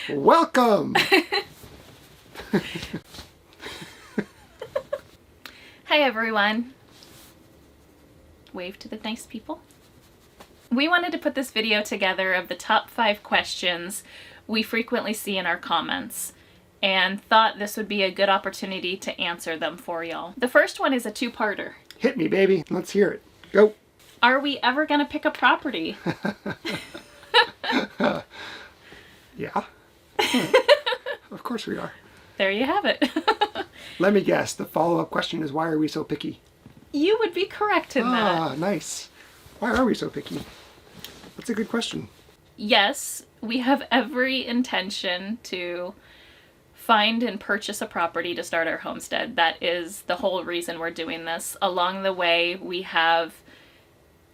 Welcome! Hi everyone. Wave to the nice people. We wanted to put this video together of the top 5 questions we frequently see in our comments and thought this would be a good opportunity to answer them for y'all. The first one is a two-parter. Hit me, baby. Let's hear it. Go. Are we ever gonna pick a property? Yeah. Of course we are. There you have it. Let me guess. The follow-up question is, why are we so picky? You would be correct in that. Ah, nice. Why are we so picky? That's a good question. Yes, we have every intention to find and purchase a property to start our homestead. That is the whole reason we're doing this. Along the way, we have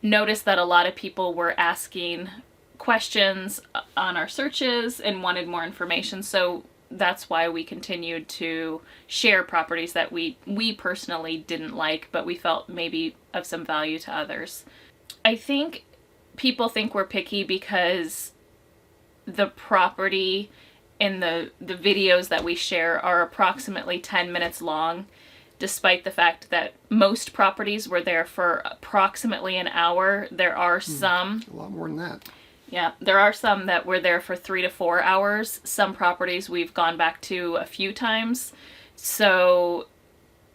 noticed that a lot of people were asking questions on our searches and wanted more information, so that's why we continued to share properties that we personally didn't like, but we felt maybe of some value to others. I think people think we're picky because the property in the videos that we share are approximately 10 minutes long, despite the fact that most properties were there for approximately an hour. There are some... A lot more than that. Yeah, there are some that were there for 3 to 4 hours. Some properties we've gone back to a few times. So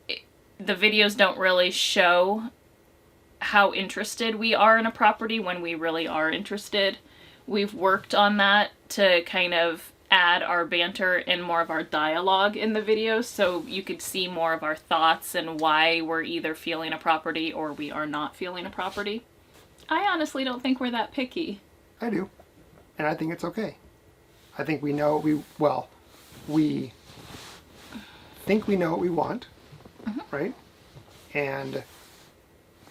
the videos don't really show how interested we are in a property when we really are interested. We've worked on that to kind of add our banter and more of our dialogue in the videos, so you could see more of our thoughts and why we're either feeling a property or we are not feeling a property. I honestly don't think we're that picky. I do. And I think it's okay. I think we know we think we know what we want, right? And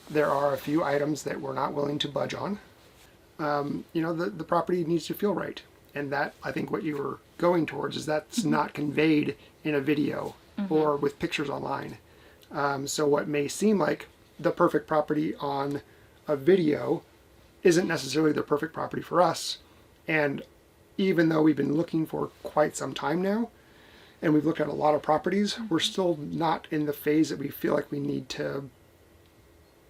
there are a few items that we're not willing to budge on. The property needs to feel right. And that, I think what you were going towards is that's not conveyed in a video or with pictures online. So what may seem like the perfect property on a video isn't necessarily the perfect property for us. And even though we've been looking for quite some time now, and we've looked at a lot of properties, we're still not in the phase that we feel like we need to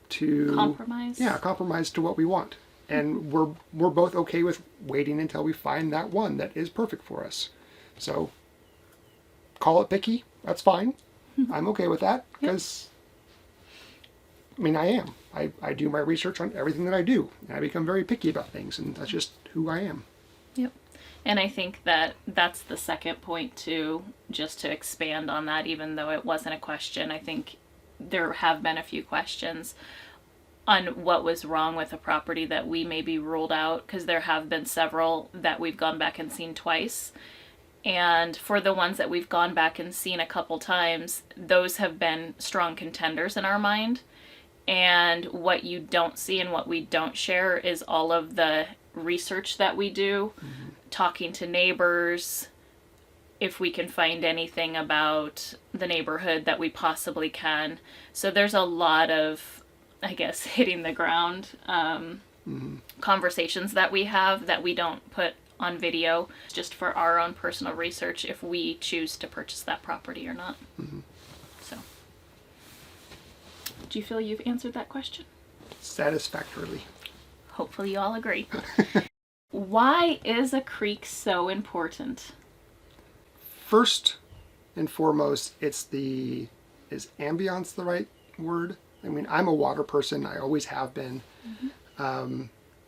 compromise. Yeah, compromise to what we want. And we're both okay with waiting until we find that one that is perfect for us. So call it picky, that's fine. I'm okay with that because I am. I do my research on everything that I do, and I become very picky about things, and that's just who I am. Yep. And I think that that's the second point too, just to expand on that, even though it wasn't a question. I think there have been a few questions on what was wrong with a property that we maybe ruled out, because there have been several that we've gone back and seen twice. And for the ones that we've gone back and seen a couple times, those have been strong contenders in our mind. And what you don't see and what we don't share is all of the research that we do, talking to neighbors, if we can find anything about the neighborhood that we possibly can. So there's a lot of, I guess, hitting the ground conversations that we have that we don't put on video, just for our own personal research if we choose to purchase that property or not. So, do you feel you've answered that question? Satisfactorily. Hopefully you all agree. Why is a creek so important? First and foremost, is ambience the right word? I'm a water person. I always have been.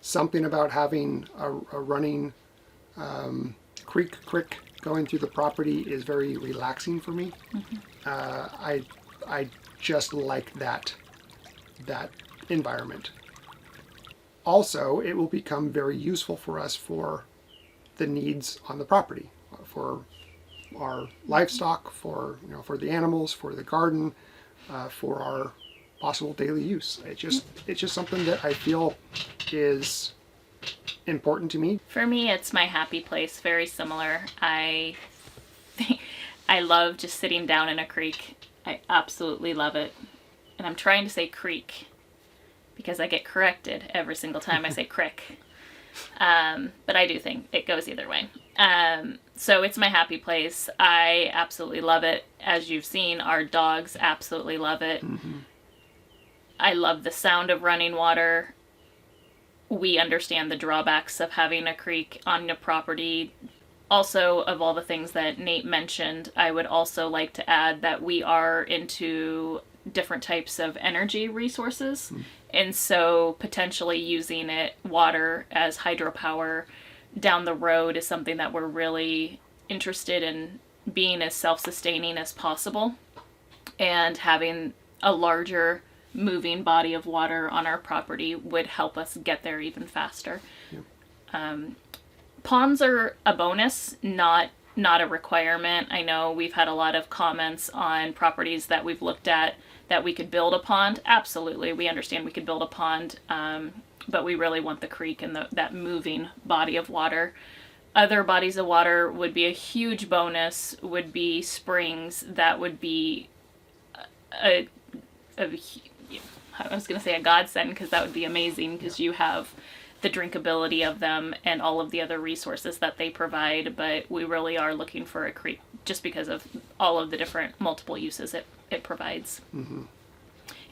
Something about having a running creek going through the property is very relaxing for me. I just like that environment. Also, it will become very useful for us for the needs on the property, for our livestock, for the animals, for the garden, for our possible daily use. It's just something that I feel is important to me. For me, it's my happy place. Very similar. I love just sitting down in a creek. I absolutely love it. And I'm trying to say creek because I get corrected every single time I say crick. But I do think it goes either way. So it's my happy place. I absolutely love it. As you've seen, our dogs absolutely love it. I love the sound of running water. We understand the drawbacks of having a creek on your property. Also, of all the things that Nate mentioned, I would also like to add that we are into different types of energy resources. And so potentially using water as hydropower down the road is something that we're really interested in, being as self-sustaining as possible and having a larger moving body of water on our property would help us get there even faster. Ponds are a bonus, not a requirement. I know we've had a lot of comments on properties that we've looked at that we could build a pond. Absolutely, we understand we could build a pond, but we really want the creek and that moving body of water. Other bodies of water would be a huge bonus, would be springs. That would be I was going to say a godsend, because that would be amazing, because you have the drinkability of them and all of the other resources that they provide, but we really are looking for a creek just because of all of the different multiple uses it provides,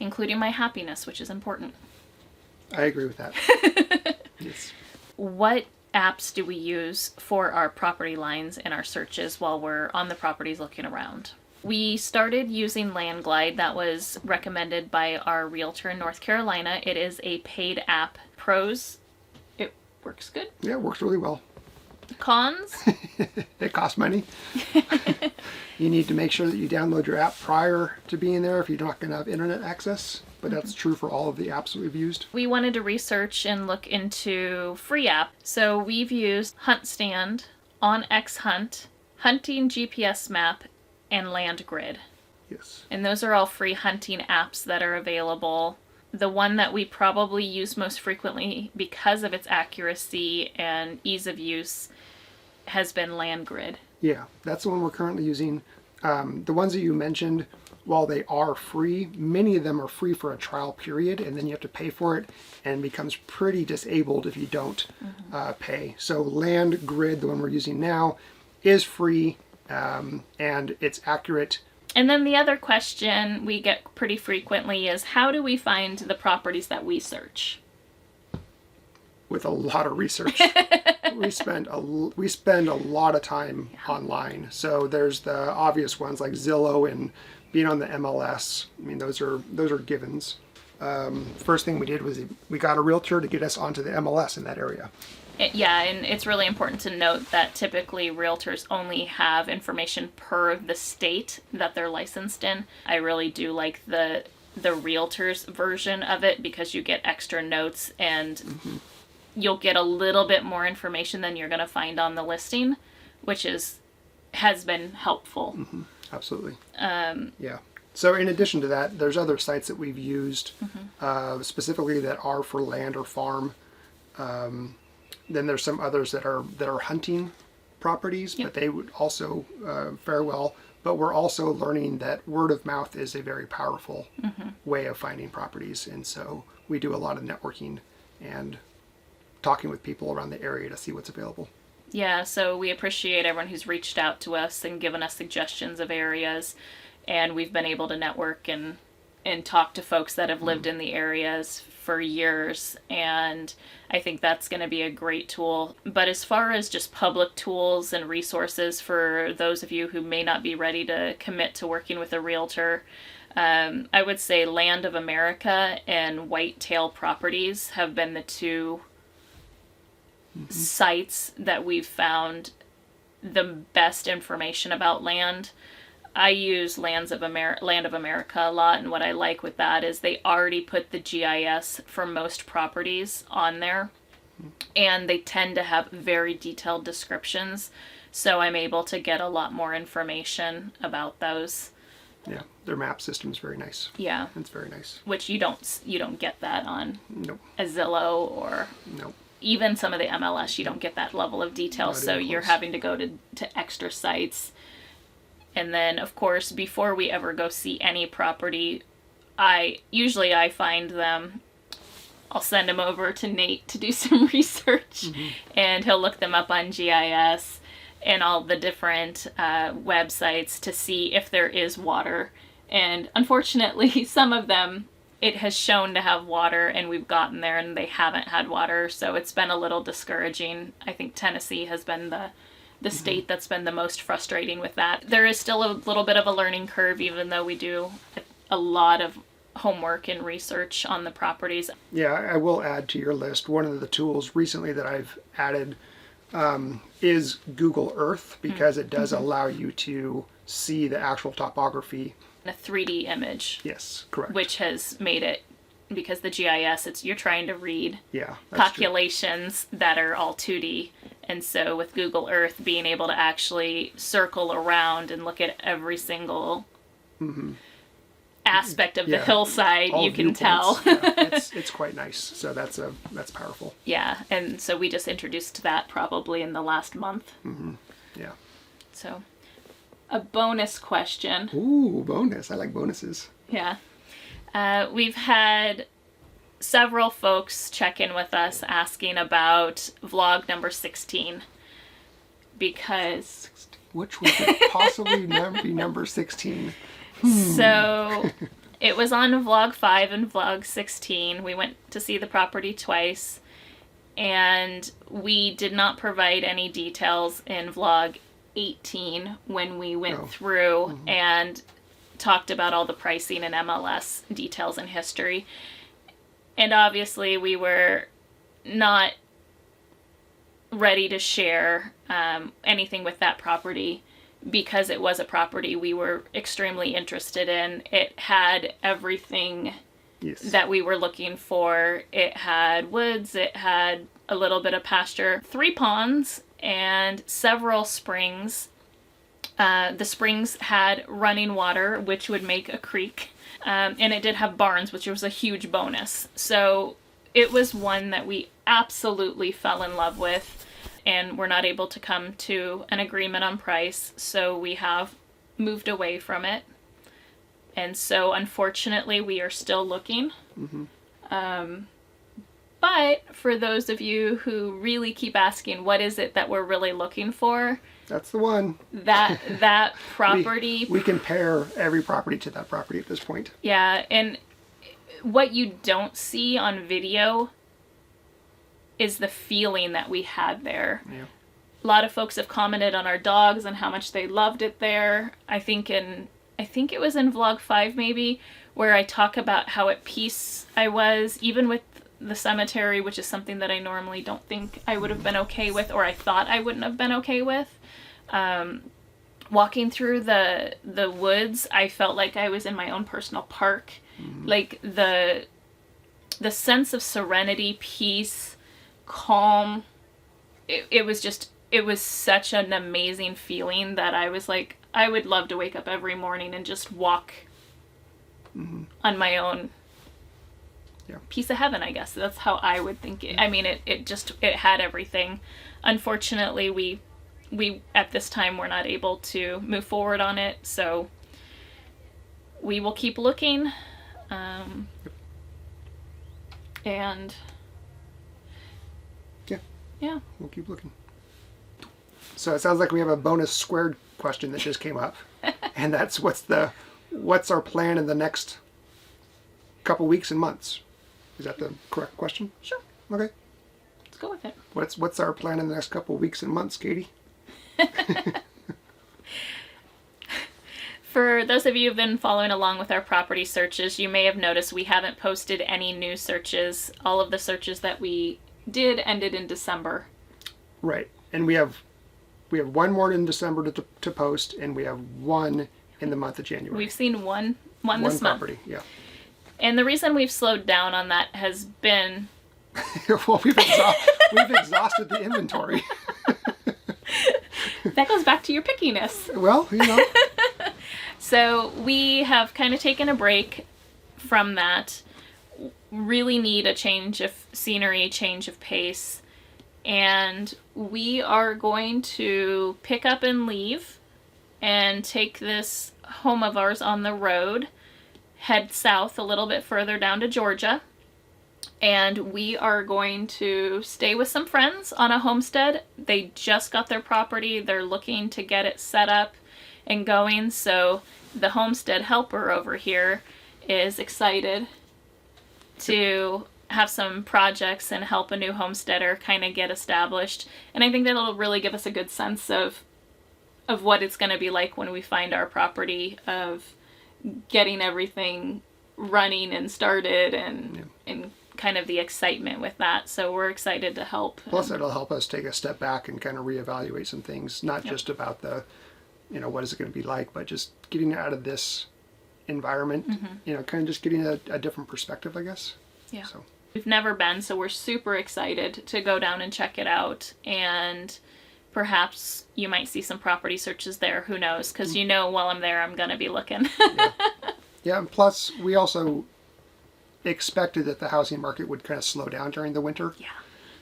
including my happiness, which is important. I agree with that. Yes. What apps do we use for our property lines and our searches while we're on the properties looking around? We started using Landglide. That was recommended by our realtor in North Carolina. It is a paid app. Pros, it works good. Yeah, it works really well. Cons? It costs money. You need to make sure that you download your app prior to being there if you're not going to have internet access. But that's true for all of the apps that we've used. We wanted to research and look into free app. So we've used HuntStand, OnXHunt, Hunting GPS Map, and LandGrid. Yes. And those are all free hunting apps that are available. The one that we probably use most frequently because of its accuracy and ease of use has been LandGrid. Yeah, that's the one we're currently using. The ones that you mentioned, while they are free, many of them are free for a trial period, and then you have to pay for it, and it becomes pretty disabled if you don't pay. So LandGrid, the one we're using now, is free, and it's accurate. And then the other question we get pretty frequently is, how do we find the properties that we search? With a lot of research. we spend a lot of time online. So there's the obvious ones like Zillow and being on the MLS. I mean, those are givens. First thing we did was we got a realtor to get us onto the MLS in that area. Yeah, and it's really important to note that typically realtors only have information per the state that they're licensed in. I really do like the realtor's version of it, because you get extra notes and you'll get a little bit more information than you're going to find on the listing, which has been helpful. Absolutely. Yeah. So in addition to that, there's other sites that we've used specifically that are for land or farm. Then there's some others that are hunting properties, but they would also fare well. But we're also learning that word of mouth is a very powerful way of finding properties, and so we do a lot of networking and talking with people around the area to see what's available. Yeah, so we appreciate everyone who's reached out to us and given us suggestions of areas, and we've been able to network and talk to folks that have lived in the areas for years, and I think that's going to be a great tool. But as far as just public tools and resources for those of you who may not be ready to commit to working with a realtor, I would say Land of America and Whitetail Properties have been the two sites that we've found the best information about land. I use Land of America a lot, and what I like with that is they already put the GIS for most properties on there, and they tend to have very detailed descriptions, so I'm able to get a lot more information about those. Yeah, their map system is very nice. Yeah, it's very nice. Which you don't get that on a Zillow or even some of the MLS. You don't get that level of detail, so you're having to go to extra sites. And then, of course, before we ever go see any property, I find them. I'll send them over to Nate to do some research, and he'll look them up on GIS. and all the different websites to see if there is water. And unfortunately, some of them, it has shown to have water, and we've gotten there and they haven't had water. So it's been a little discouraging. I think Tennessee has been the state that's been the most frustrating with that. There is still a little bit of a learning curve, even though we do a lot of homework and research on the properties. Yeah, I will add to your list, one of the tools recently that I've added is Google Earth, because it does allow you to see the actual topography. A 3D image. Yes, correct. Which has made it, because the GIS, you're trying to read calculations that are all 2D. And so with Google Earth, being able to actually circle around and look at every single aspect of the hillside, you can tell. It's quite nice. So that's powerful. Yeah, and so we just introduced that probably in the last month. Yeah. So, a bonus question. Ooh, bonus. I like bonuses. Yeah. We've had several folks check in with us asking about vlog number 16, because... Which would possibly be number 16? So, it was on vlog 5 and vlog 16. We went to see the property twice, and we did not provide any details in vlog 18 when we went through and talked about all the pricing and MLS details and history. And obviously we were not ready to share anything with that property, because it was a property we were extremely interested in. It had everything that we were looking for. It had woods, it had a little bit of pasture, 3 ponds, and several springs. The springs had running water, which would make a creek. And it did have barns, which was a huge bonus. So it was one that we absolutely fell in love with, and we're not able to come to an agreement on price. So we have moved away from it. And so unfortunately, we are still looking. But for those of you who really keep asking, what is it that we're really looking for? That's the one. That property. We compare every property to that property at this point. Yeah, and what you don't see on video is the feeling that we had there. Yeah. A lot of folks have commented on our dogs and how much they loved it there. I think it was in vlog 5 maybe, where I talk about how at peace I was, even with the cemetery, which is something that I normally don't think I would have been okay with, or I thought I wouldn't have been okay with. Walking through the woods, I felt like I was in my own personal park. Like the sense of serenity, peace, calm, it was such an amazing feeling that I was like, I would love to wake up every morning and just walk on my own piece of heaven, I guess. That's how I would think it. I mean, it had everything. Unfortunately, we at this time were not able to move forward on it, so we will keep looking. And yeah, we'll keep looking. So it sounds like we have a bonus squared question that just came up, and that's what's our plan in the next couple weeks and months? Is that the correct question? Sure. Okay. Let's go with it. What's our plan in the next couple weeks and months, Katie? For those of you who've been following along with our property searches, you may have noticed we haven't posted any new searches. All of the searches that we did ended in December. Right. And we have one more in December to post, and we have one in the month of January. We've seen one this property, month. Yeah. And the reason we've slowed down on that has been... well, we've exhausted the inventory. That goes back to your pickiness. Well, So we have kind of taken a break from that. Really need a change of scenery, change of pace. And we are going to pick up and leave and take this home of ours on the road, head south a little bit further down to Georgia, And we are going to stay with some friends on a homestead. They just got their property. They're looking to get it set up and going. So the homestead helper over here is excited to have some projects and help a new homesteader kind of get established. And I think that'll really give us a good sense of what it's going to be like when we find our property, of getting everything running and started, and kind of the excitement with that. So we're excited to help. Plus, it'll help us take a step back and kind of reevaluate some things, not just about the, what is it going to be like, but just getting out of this environment, kind of just getting a different perspective, I guess. Yeah. So. We've never been, so we're super excited to go down and check it out. And perhaps you might see some property searches there. Who knows? Because while I'm there, I'm going to be looking. Yeah, and plus, we also expected that the housing market would kind of slow down during the winter. Yeah.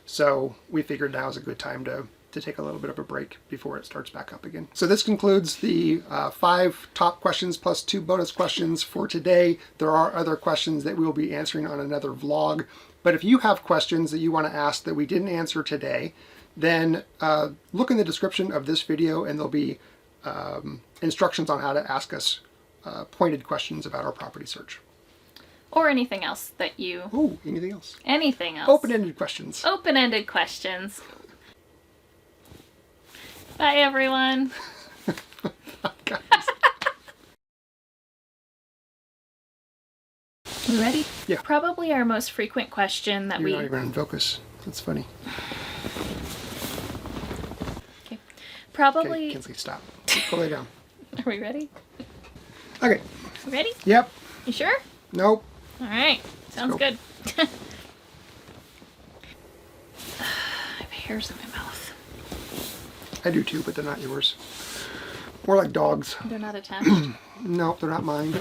So we figured now is a good time to take a little bit of a break before it starts back up again. So this concludes the 5 top questions plus 2 bonus questions for today. There are other questions that we'll be answering on another vlog. But if you have questions that you want to ask that we didn't answer today, then look in the description of this video and there'll be instructions on how to ask us pointed questions about our property search. Or anything else that you... Oh, anything else? Anything else. Open-ended questions. Open-ended questions. Bye, everyone. You ready? Yeah. Probably our most frequent question that You're not even in focus. That's funny. Okay. Probably... Okay, Kinsley, stop. Go lay down. Are we ready? Okay. Ready? Yep. You sure? Nope. All right. Sounds good. I have hairs in my mouth. I do too, but they're not yours. More like dogs. They're not attached. No, they're not mine.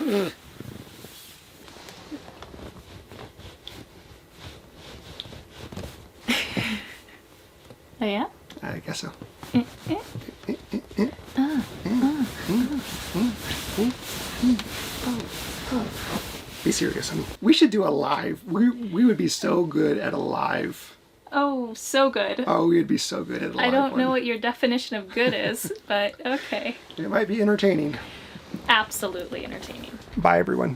Oh, yeah? I guess so. Be serious, honey. We should do a live. We would be so good at a live. Oh, so good. Oh, we would be so good at a live I don't know one. what your definition of good is, but okay. It might be entertaining. Absolutely entertaining. Bye, everyone.